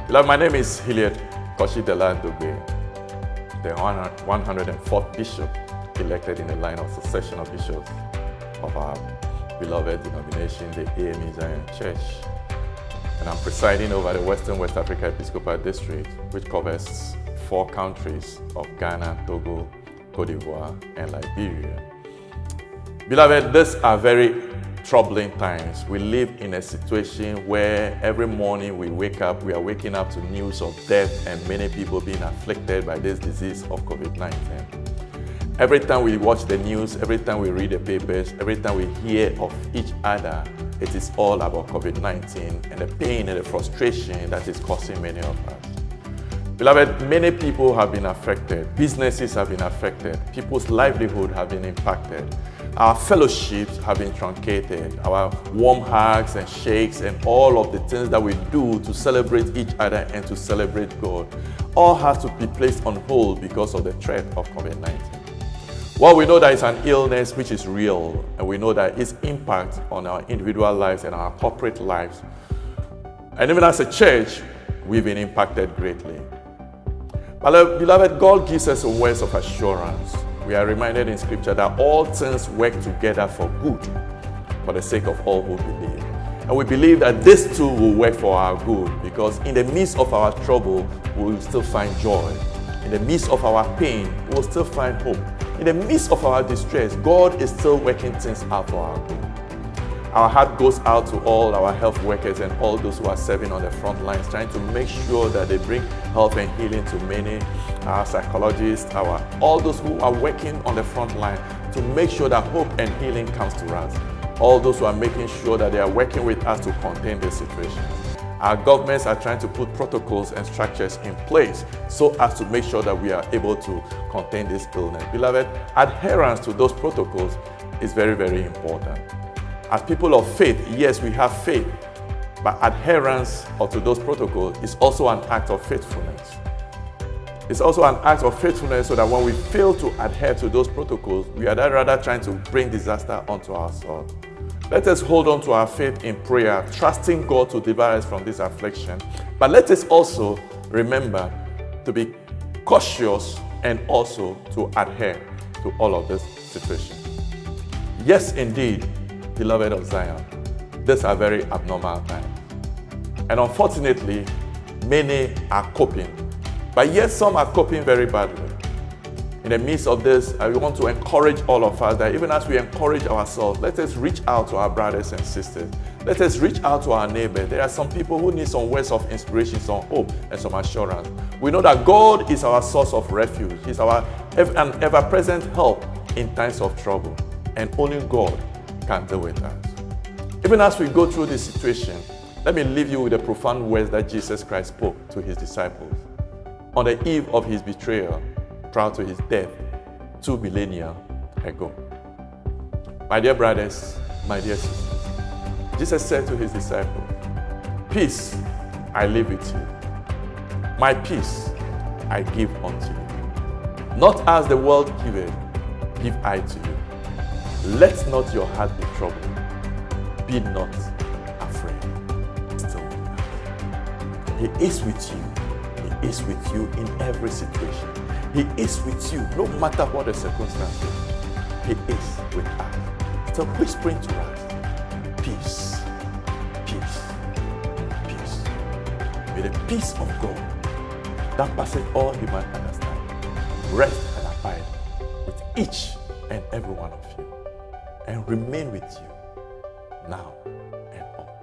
Beloved, my name is Hilliard Koshidela Dogbe, the 104th bishop elected in the line of succession of bishops of our beloved denomination, the AME Zion Church. And I'm presiding over the Western West Africa Episcopal District, which covers 4 countries of Ghana, Togo, Cote d'Ivoire, and Liberia. Beloved, these are very troubling times. We live in a situation where every morning we are waking up to news of death and many people being afflicted by this disease of COVID-19. Every time we watch the news, every time we read the papers, every time we hear of each other, it is all about COVID-19 and the pain and the frustration that is causing many of us. Beloved, many people have been affected. Businesses have been affected. People's livelihood have been impacted. Our fellowships have been truncated. Our warm hugs and shakes and all of the things that we do to celebrate each other and to celebrate God all has to be placed on hold because of the threat of COVID-19. Well, we know that it's an illness which is real, and we know that its impact on our individual lives and our corporate lives, and even as a church, we've been impacted greatly. But beloved, God gives us words of assurance. We are reminded in Scripture that all things work together for good for the sake of all who believe. And we believe that this too will work for our good, because in the midst of our trouble, we will still find joy. In the midst of our pain, we will still find hope. In the midst of our distress, God is still working things out for our good. Our heart goes out to all our health workers and all those who are serving on the front lines, trying to make sure that they bring health and healing to many, our psychologists, all those who are working on the front line to make sure that hope and healing comes to us. All those who are making sure that they are working with us to contain this situation. Our governments are trying to put protocols and structures in place so as to make sure that we are able to contain this illness. Beloved, adherence to those protocols is very, very important. As people of faith, yes, we have faith, but adherence to those protocols is also an act of faithfulness. It's also an act of faithfulness so that when we fail to adhere to those protocols, we are rather trying to bring disaster onto ourselves. Let us hold on to our faith in prayer, trusting God to deliver us from this affliction. But let us also remember to be cautious and also to adhere to all of this situation. Yes, indeed, beloved of Zion, these are very abnormal times. And unfortunately, many are coping. But yet some are coping very badly. In the midst of this, I want to encourage all of us that even as we encourage ourselves, let us reach out to our brothers and sisters. Let us reach out to our neighbors. There are some people who need some words of inspiration, some hope, and some assurance. We know that God is our source of refuge. He's an ever-present help in times of trouble. And only God can deal with us. Even as we go through this situation, let me leave you with the profound words that Jesus Christ spoke to his disciples on the eve of his betrayal, prior to his death 2 millennia ago. My dear brothers, my dear sisters, Jesus said to his disciples, "Peace I leave with you. My peace I give unto you. Not as the world giveth, give I to you. Let not your heart be troubled. Be not afraid." Still, he is with you. He is with you in every situation. He is with you no matter what the circumstances. He is with us. So whispering to us, peace, peace, peace. May the peace of God that passes all human understanding rest and abide with each and every one of you and remain with you now and always.